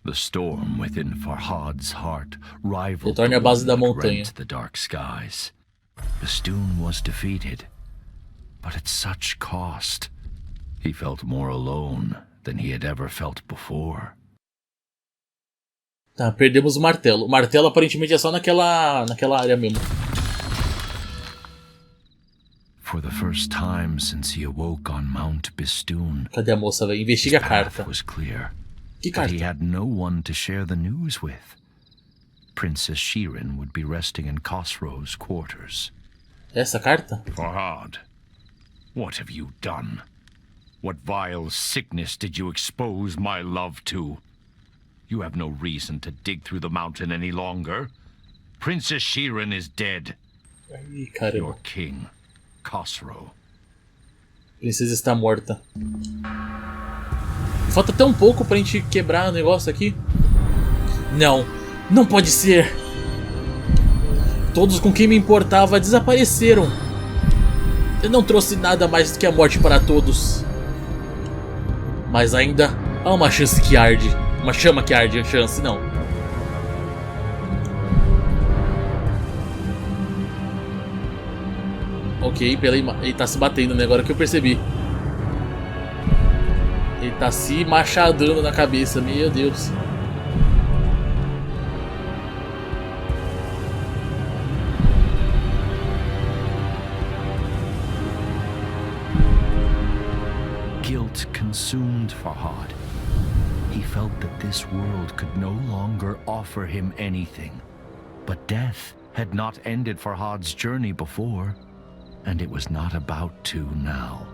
The storm within Farhad's heart rivaled Retorne à base da montanha. the dark skies. Bistun was defeated, but at such cost. He felt more alone than he had ever felt before. Tá, perdemos o martelo. O martelo aparentemente é só naquela área mesmo. For the first time since he awoke on Mount Bistun, Cadê a moça, velho? Investiga a his carta. path was clear, Que but he carta? had no one to share the news with. Princess Shirin would be resting in Khosrow's quarters. Essa carta? Farhad, what have you done? What vile sickness did you expose my love to? You have no reason to dig through the mountain any longer. Princess Shirin is dead. Ih, caramba. Your king, Khosrow. A princesa está morta. Falta tão pouco pra gente quebrar o negócio aqui. Não, não pode ser. Todos com quem me importava desapareceram. Eu não trouxe nada mais do que a morte para todos. Mas ainda há uma chance que arde. Uma chama que arde, chance não. Ok, ele tá se batendo, né? Agora que eu percebi. Ele tá se machadando na cabeça, meu Deus. Guilt consumed Farhad. He felt that this world could no longer offer him anything. But death had not ended Farhad's journey before, and it was not about to now.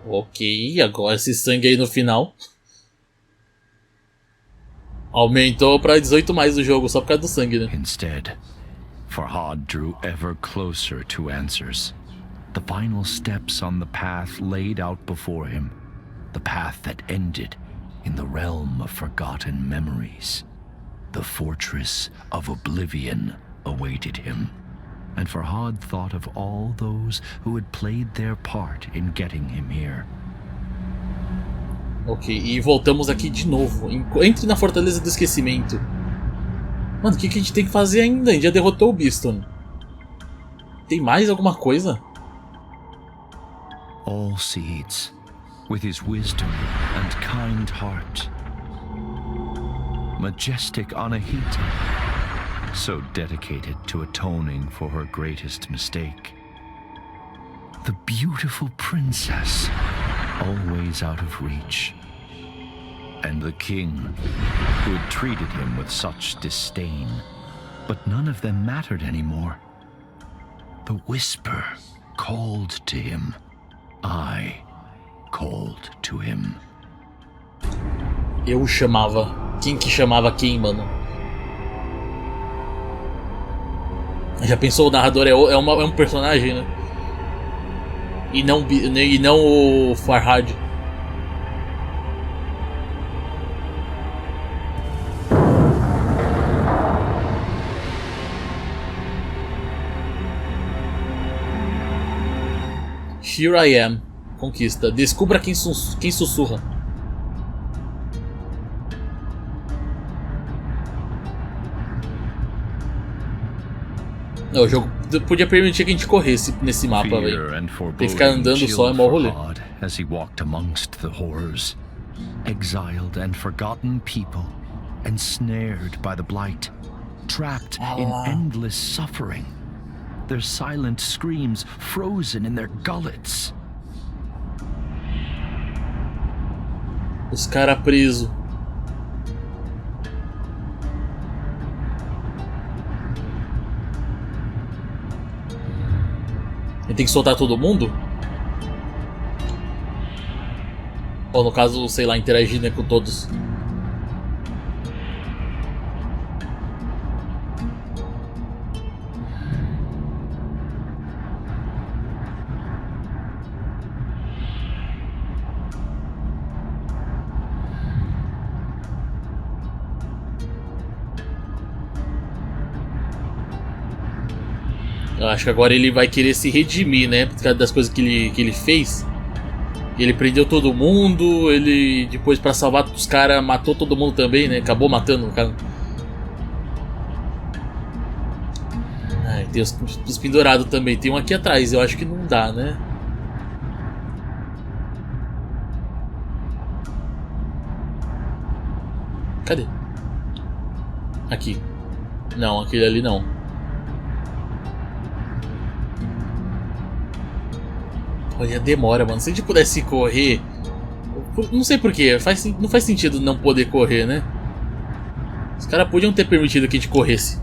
Ok, agora esse sangue aí no final aumentou pra 18 mais o jogo, só por causa do sangue, né? Instead, Farhad drew ever closer to answers. The final steps on the path laid out before him. The path that ended in the realm of forgotten memories. The fortress of oblivion awaited him. And Farhad thought of all those who had played their part in getting him here. Ok, e voltamos aqui de novo. Entre na Fortaleza do Esquecimento. Mano, o que a gente tem que fazer ainda? A gente já derrotou o Bistun. Tem mais alguma coisa? All seeds, with his wisdom and kind heart. Majestic Anahita, so dedicated to atoning for her greatest mistake. The beautiful princess, always out of reach. And the king, who had treated him with such disdain. But none of them mattered anymore. The whisper called to him. I called to him. Eu chamava. Quem que chamava quem, mano? Já pensou, o narrador é um personagem, né? E não o Farhad. Here I am. Conquista. Descubra quem sussurra. Não, o jogo podia permitir que a gente corresse nesse mapa, velho. Tem que ficar andando só é mó rolê. As he walked amongst the horrors, exiled and forgotten people, ensnared by the blight, trapped in endless suffering. Their silent screams frozen in their gullets. Os caras presos. Ele tem que soltar todo mundo? Ou no caso, sei lá, interagir, né, com todos. Eu acho que agora ele vai querer se redimir, né? Por causa das coisas que ele fez. Ele prendeu todo mundo, ele depois pra salvar os caras matou todo mundo também, né? Acabou matando o cara. Ai, tem os pendurados também. Tem um aqui atrás, eu acho que não dá, né? Cadê? Aqui. Não, aquele ali não. Olha, demora, mano. Se a gente pudesse correr... Não sei porquê, não faz sentido não poder correr, né? Os caras podiam ter permitido que a gente corresse.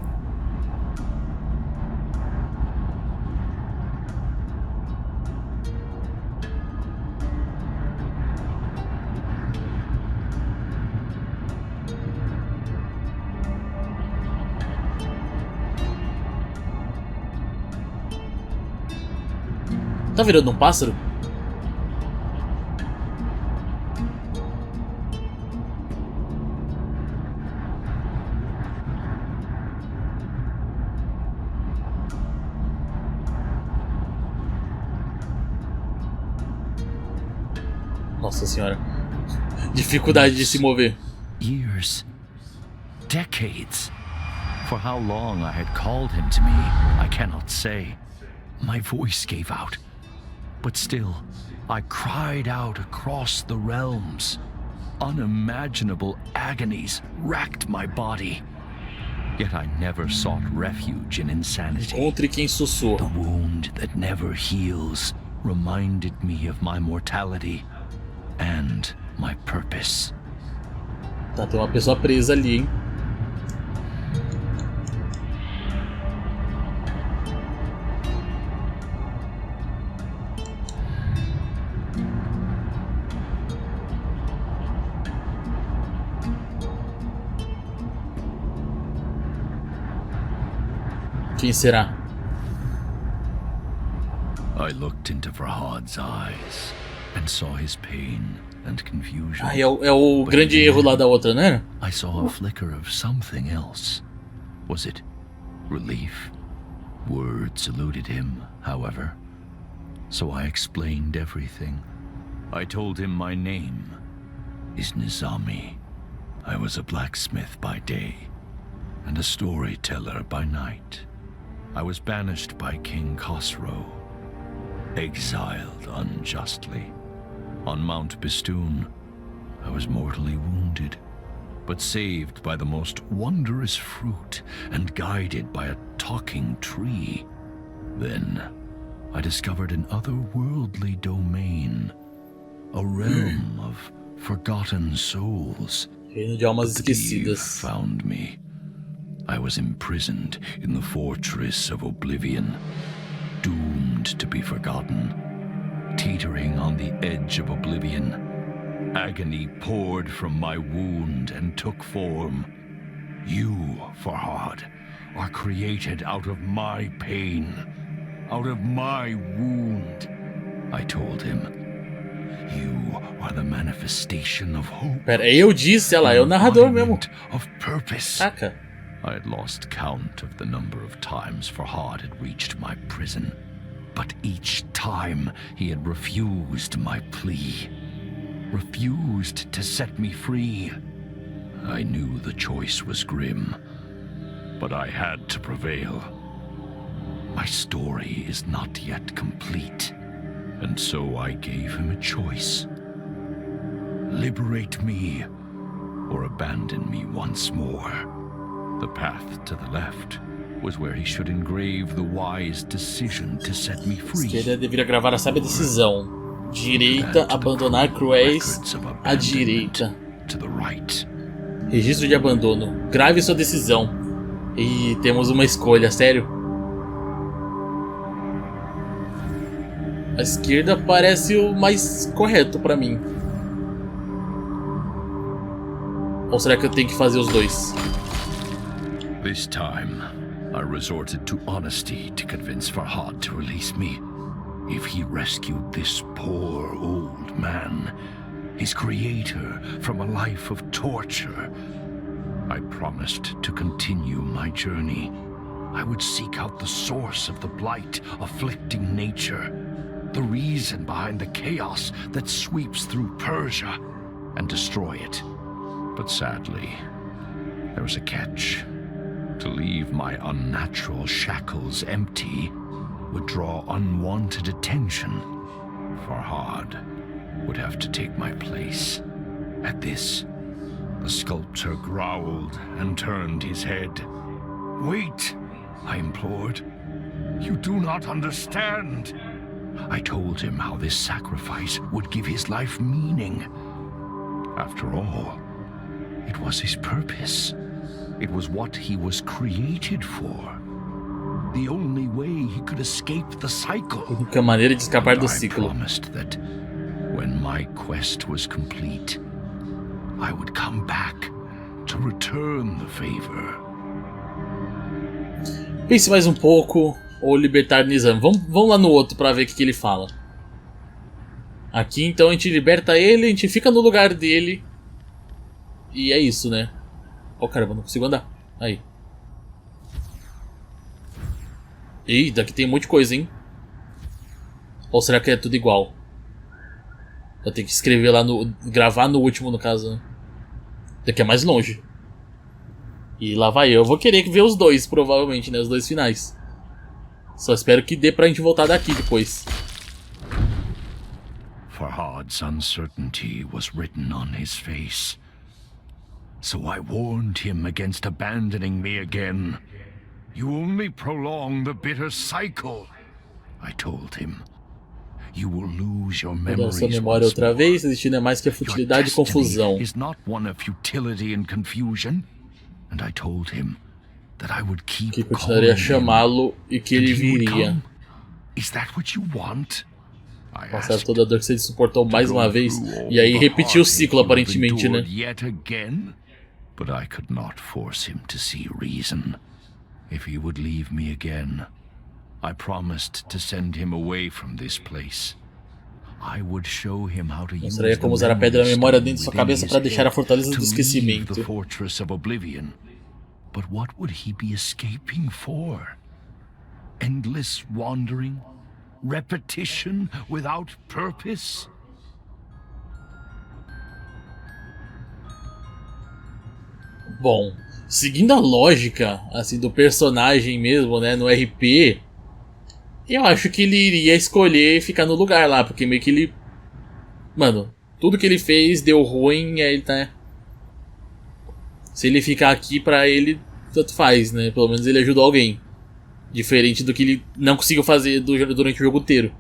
Tá virando um pássaro? Nossa senhora. Dificuldade de se mover. Years. Decades. For how long I had called him to me, I cannot say. My voice gave out. But still, I cried out across the realms. Unimaginable agonies racked my body. Yet I never sought refuge in insanity. Encontre quem sussurra. The wound that never heals reminded me of my mortality and my purpose. Tá, tem uma pessoa presa ali, hein? Quem será? I looked into Farhad's eyes and saw his pain and confusion. Ah, é o grande erro lá da outra, né? I saw a flicker of something else. Was it relief? Words eluded him, however. So I explained everything. I told him my name is Nizami. I was a blacksmith by day and a storyteller by night. I was banished by King Khosrow, exiled unjustly. On Mount Bistun, I was mortally wounded, but saved by the most wondrous fruit and guided by a talking tree. Then, I discovered an otherworldly domain, a realm of forgotten souls. Reino de almas The thief esquecidas. found me. I was imprisoned in the fortress of oblivion, doomed to be forgotten, teetering on the edge of oblivion. Agony poured from my wound and took form. You, Farhad, are created out of my pain, out of my wound. I told him, you are the manifestation of hope. Pera, eu disse, ela é o narrador mesmo. Of purpose. Saca? I had lost count of the number of times Farhad had reached my prison, but each time he had refused my plea, refused to set me free. I knew the choice was grim, but I had to prevail. My story is not yet complete, and so I gave him a choice. Liberate me, or abandon me once more. The path to the left was where he should engrave the wise decision to set me free. Esquerda deveria gravar a sábia decisão. Direita, abandonar cruéis. À direita. To the right. Registro de abandono. Grave sua decisão. E temos uma escolha, sério. A esquerda parece o mais correto pra mim. Ou será que eu tenho que fazer os dois? This time, I resorted to honesty to convince Farhad to release me. If he rescued this poor old man, his creator, from a life of torture, I promised to continue my journey. I would seek out the source of the blight afflicting nature the reason behind the chaos that sweeps through Persia, and destroy it. But sadly, there was a catch. To leave my unnatural shackles empty would draw unwanted attention. Farhad would have to take my place. At this, the sculptor growled and turned his head. "Wait," I implored. "You do not understand." I told him how this sacrifice would give his life meaning. After all, it was his purpose. It was what he was created for. The only way he could escape the cycle. A única maneira de escapar do I ciclo. promised that when my quest was complete, I would come back to return the favor. Pense mais um pouco ou libertar Nizam. Vamos lá no outro pra ver o que ele fala. Aqui então a gente liberta ele, a gente fica no lugar dele. E é isso, né? Oh caramba, não consigo andar. Aí. Ih, daqui tem um monte de coisa, hein? Ou será que é tudo igual? Vou ter que escrever lá no... gravar no último, no caso, né? Daqui é mais longe. E lá vai eu. Vou querer ver os dois, provavelmente, né? Os dois finais. Só espero que dê pra gente voltar daqui depois. Farhad's uncertainty was written on his face. So I warned him against abandoning me again. You only prolong the bitter cycle, I told him. You will lose your Mudar sua memories memória once outra more. vez, destino é mais que a Your futilidade e confusão. destiny is not one of futility and confusion. And I told him that I would keep Que continuaria a calling him, chamá-lo e que and ele he would viria. come. Is that what you want? I Passar asked. toda a dor que você suportou mais To uma go vez. through all E aí the repetir o heartache ciclo, you have aparentemente, né? endured yet again? But I could not force him to see reason. If he would leave me again, I promised to send him away from this place. I would show him how to use Mostraria como the usar a pedra da memory memória stone dentro de sua within cabeça his para deixar a head fortaleza do to leave esquecimento. the fortress of oblivion. But what would he be escaping for? Endless wandering? Repetition without purpose? Bom, seguindo a lógica assim do personagem mesmo, né, no RP, eu acho que ele iria escolher ficar no lugar lá, porque meio que ele, mano, tudo que ele fez deu ruim, aí ele tá, se ele ficar aqui pra ele tanto faz, né? Pelo menos ele ajudou alguém, diferente do que ele não conseguiu fazer durante o jogo inteiro.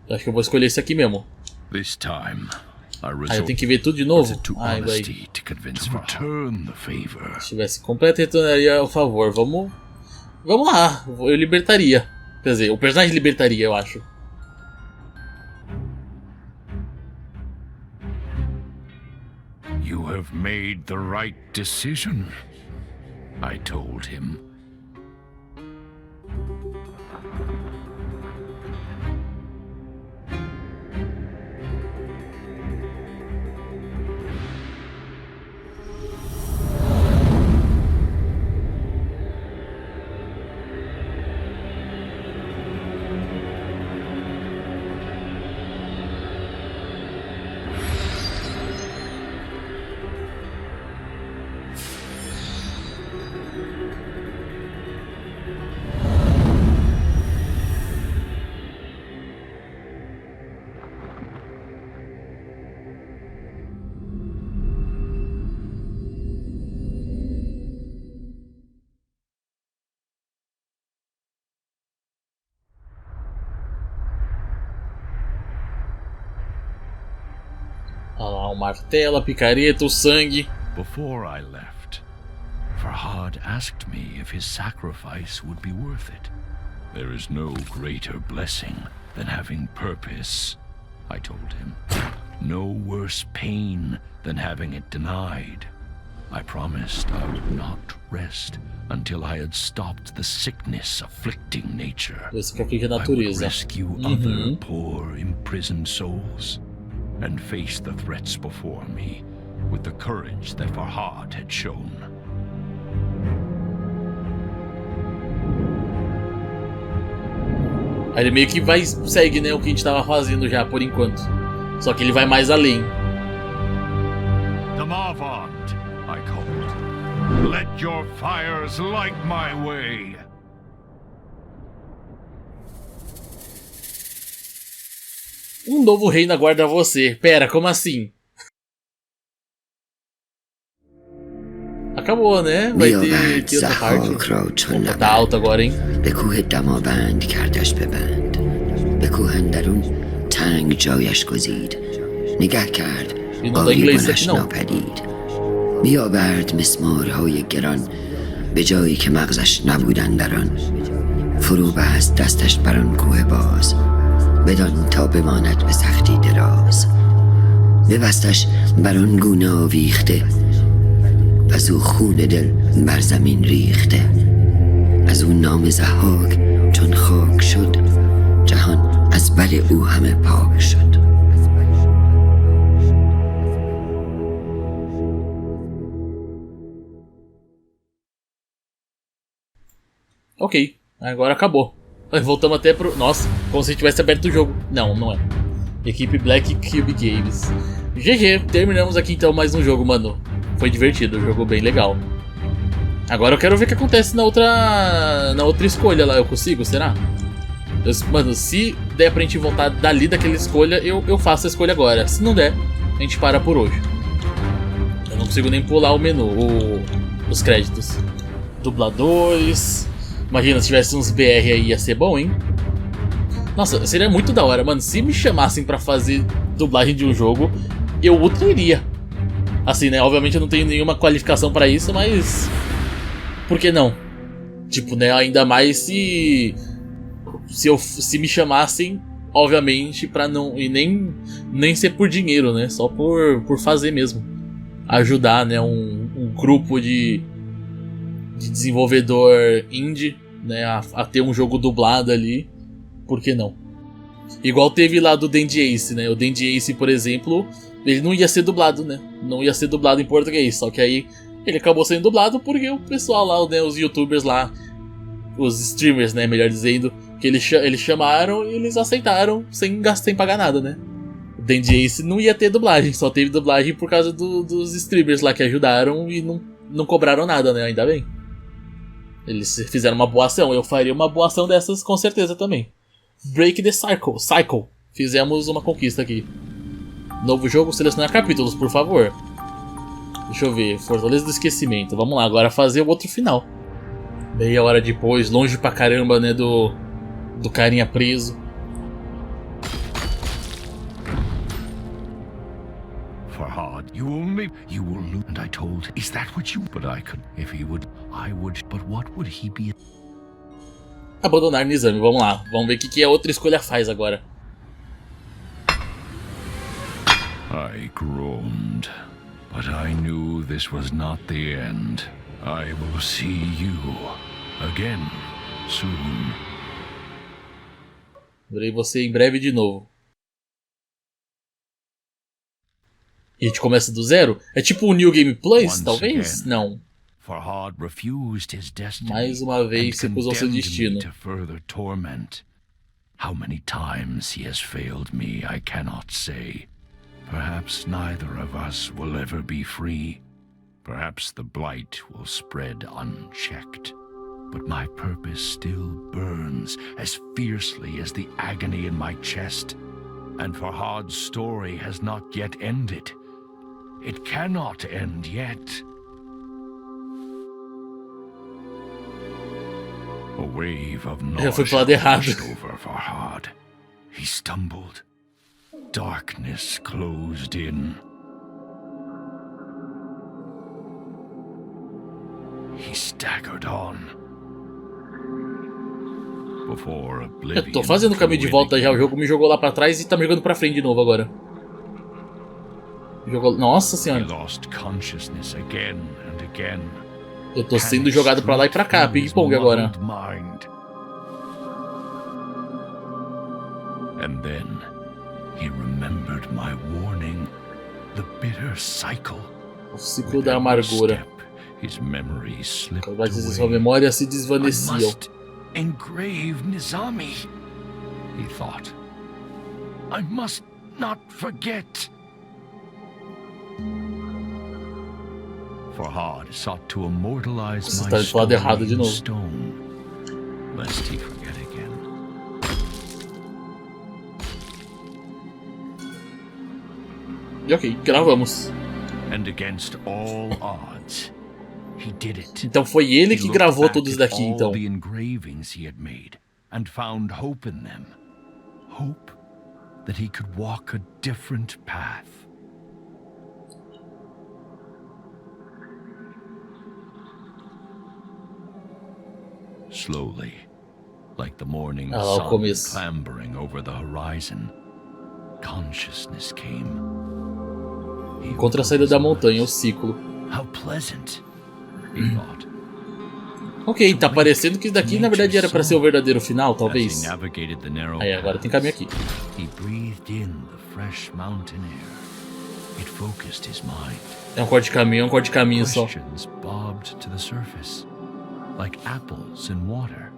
Acho que eu vou escolher esse aqui mesmo. This time, I Ah, eu tenho que ver tudo de novo? to Ai, vai. honesty to convince return the favor. Se tivesse completo, retornaria ao favor. Vamos lá. Eu libertaria. Quer dizer, o personagem libertaria, eu acho. You have made the right decision, I told him. Olha lá, o martelo, a picareta, o sangue. Before I left, Farhad asked me if his sacrifice would be worth it. There is no greater blessing than having purpose, I told him. No worse pain than having it denied. I promised I would not rest until I had stopped the sickness afflicting nature. Esse aqui é a I would natureza. rescue other poor imprisoned souls and face the threats before me with the courage that Farhad had shown. Aí ele meio que segue, né, o que a gente tava fazendo já por enquanto. Só que ele vai mais além. The Marvant, I call it. Let your fires light my way. Um novo reino aguarda você. Pera, como assim? Acabou, né? Vai ter aqui outra parte. Opa, tá alto agora, hein? به کوه دماوند کردش ببند به کوه اندرون تنگ جایش گزید نگه کرد آریبانش ناپدید بیاورد مسمارهای گران به جایی که مغزش نبودن در آن فرو بست دستش بر آن کوه باز بدان تا بماند به سختی دراز ببستش بر آن گونه آویخته از او خون دل بر زمین ریخته از او نام ضحاک چون خاک شد جهان از بر او همه پاک شد. Ok, agora acabou. Voltamos até pro... Nossa, como se tivesse aberto o jogo. Não, não é. Equipe Black Cube Games. GG, terminamos aqui então mais um jogo, mano. Foi divertido, jogo bem legal. Agora eu quero ver o que acontece na outra escolha lá. Eu consigo, será? Mano, se der pra gente voltar dali daquela escolha, eu faço a escolha agora. Se não der, a gente para por hoje. Eu não consigo nem pular o menu, os créditos. Dubladores. Imagina se tivesse uns BR aí, ia ser bom, hein? Nossa, seria muito da hora, mano. Se me chamassem pra fazer dublagem de um jogo, eu ultraria. Assim, né? Obviamente eu não tenho nenhuma qualificação pra isso, mas... por que não? Tipo, né? Ainda mais se me chamassem, obviamente, pra não... e nem ser por dinheiro, né? Só por fazer mesmo. Ajudar, né? Um grupo de desenvolvedor indie, né? A ter um jogo dublado ali. Por que não? Igual teve lá do Dandy Ace, né? O Dandy Ace, por exemplo, ele não ia ser dublado, né? Não ia ser dublado em português. Só que aí ele acabou sendo dublado porque o pessoal lá, né, os youtubers lá, os streamers, né, melhor dizendo, que eles chamaram e eles aceitaram sem pagar nada, né? O Dandy Ace não ia ter dublagem, só teve dublagem por causa dos streamers lá que ajudaram e não cobraram nada, né? Ainda bem. Eles fizeram uma boa ação. Eu faria uma boa ação dessas com certeza também. Break the Cycle. Fizemos uma conquista aqui. Novo jogo, selecionar capítulos, por favor. Deixa eu ver. Fortaleza do Esquecimento. Vamos lá, agora fazer o outro final. Meia hora depois, longe pra caramba, né, do carinha preso. Farhad, you will lose. And I told, is that what you... But I could, if he would, I would, but what would he be... Abandonar no exame, vamos lá. Vamos ver o que a outra escolha faz agora. I groaned, but I knew this was not the end. I will see you again soon. Verei você em breve de novo. E a gente começa do zero? É tipo o New Game Plus, talvez? Again. Não. Farhad refused his destiny. Mais uma vez recusou seu destino. To further torment. How many times he has failed me, I cannot say. Perhaps neither of us will ever be free. Perhaps the blight will spread unchecked. But my purpose still burns as fiercely as the agony in my chest. And Farhad's story has not yet ended. It cannot end yet. A wave of nausea washed over Farhad. He stumbled. Darkness closed in. He staggered on. Before oblivion. Eu tô fazendo o caminho de volta já, o jogo me jogou lá pra trás e tá me jogando pra frente de novo agora. Nossa senhora. He lost consciousness again and again. Eu tô sendo jogado pra lá e pra cá, ping-pong agora. And then he remembered my warning, the bitter cycle. O ciclo da amargura. His memory slipped away. Sua memória se desvanecia. Engrave Nizami. he thought. I must not forget. Farhad sought to immortalize Você my tá do lado errado de story in novo. stone, lest he forget again. E ok, gravamos. And against all odds, he did it. Então foi ele que He gravou looked tudo isso back daqui, at all então. the engravings he had made and found hope in them. Hope that he could walk a different path. Slowly, like the morning Ah, lá o sun começo. clambering over the horizon, consciousness came. He Contra a saída da montanha, o ciclo. How pleasant, he thought. Ok, tá parecendo que isso daqui na verdade era pra ser o verdadeiro final, As talvez. he navigated the narrow Aí, agora tem caminho aqui. he breathed in the fresh mountain air. It focused his mind. É um corte de caminho só. Questions bobbed to the surface, like apples in water.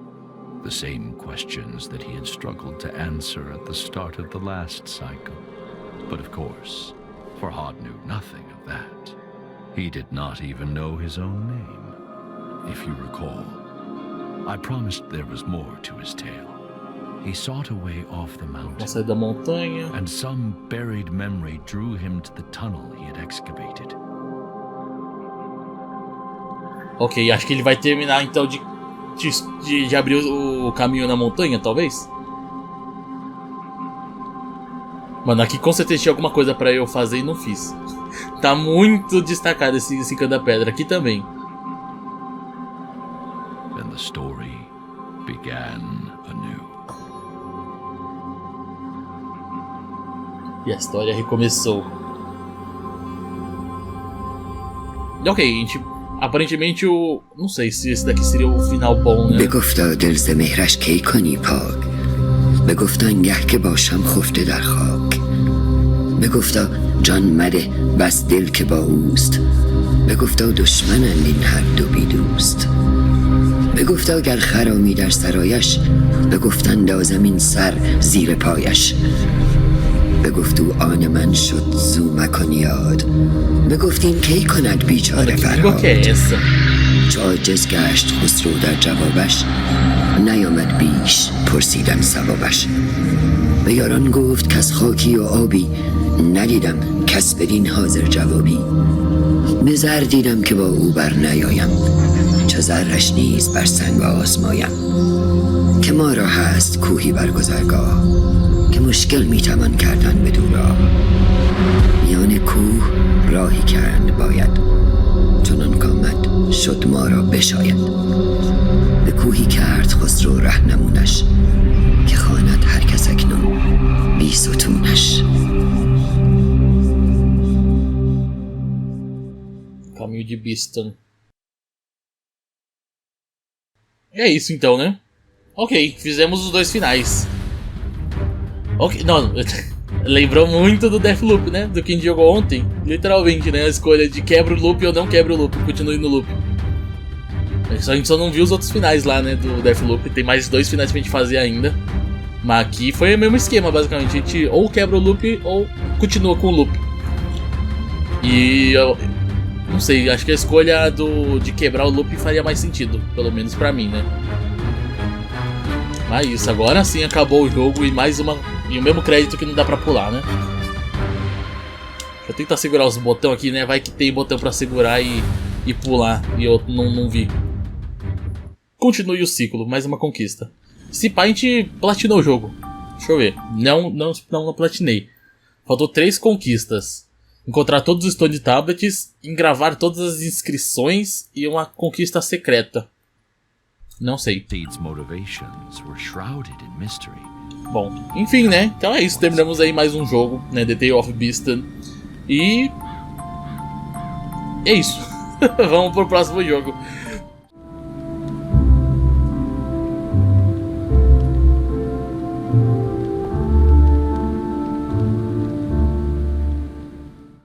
The same questions that he had struggled to answer at the start of the last cycle. But of course, Farhad knew nothing of that. He did not even know his own name. If you recall, I promised there was more to his tale. He sought a way off the Vamos mountain, sair da montanha. and some buried memory drew him to the tunnel he had excavated. Ok, acho que ele vai terminar então de abrir o caminho na montanha, talvez? Mano, aqui com certeza tinha alguma coisa pra eu fazer e não fiz. Tá muito destacado esse canto da pedra. Aqui também. Then the story began anew. E a história recomeçou. Ok, a gente... Aparentemente o... Não sei se esse daqui seria o final bom, né? بگفتا دل ز مهرش کی کنی پاک بگفتا انگه که باشم خفته در خاک بگفتا جان مده بس دل که با اوست بگفتا دشمنند این هر دو بی دوست بگفتا گر خرامی در سرایش بگفت اندازم این سر زیر پایش بگفتو آن من شد زو مکن یاد بگفت این کی کند بیچاره Que فرهاد é essa? چو عاجز گشت خسرو در جوابش نیامد بیش پرسیدن ثوابش به یاران گفت کس خاکی و آبی ندیدم کس بدین حاضر جوابی به زر دیدم که با او بر نیایم چو زرش نیز بر سنگ آزمایم که ما را هست کوهی بر گذرگاه که مشکل میتوان کردن به دورا میان کوه راهی کرد باید چنان کامد شد ما را بشاید به کوهی کرد خسرو رهنمونش که خواند هر کس اکنون بی ستونش. Caminho de Bistun. É isso então, né? Ok, fizemos os dois finais. Ok, não, lembrou muito do Deathloop, né? Do que a gente jogou ontem. Literalmente, né? A escolha de quebra o loop ou não quebra o loop, continue no loop. A gente só não viu os outros finais lá, né? Do Deathloop. Tem mais 2 finais pra gente fazer ainda. Mas aqui foi o mesmo esquema, basicamente. A gente ou quebra o loop ou continua com o loop. E eu não sei, acho que a escolha de quebrar o loop faria mais sentido, pelo menos pra mim, né? Mas isso, agora sim acabou o jogo e mais uma. E o mesmo crédito que não dá pra pular, né? Deixa eu tentar segurar os botões aqui, né? Vai que tem botão pra segurar e pular. E eu não vi. Continue o ciclo, mais uma conquista. Se pá, a gente platinou o jogo. Deixa eu ver. Não platinei. Faltou 3 conquistas. Encontrar todos os Stone Tablets, engravar todas as inscrições e uma conquista secreta. Não sei. Bom, enfim, né? Então é isso. Terminamos aí mais um jogo, né? The Tale of Bistun. E... é isso. Vamos pro próximo jogo.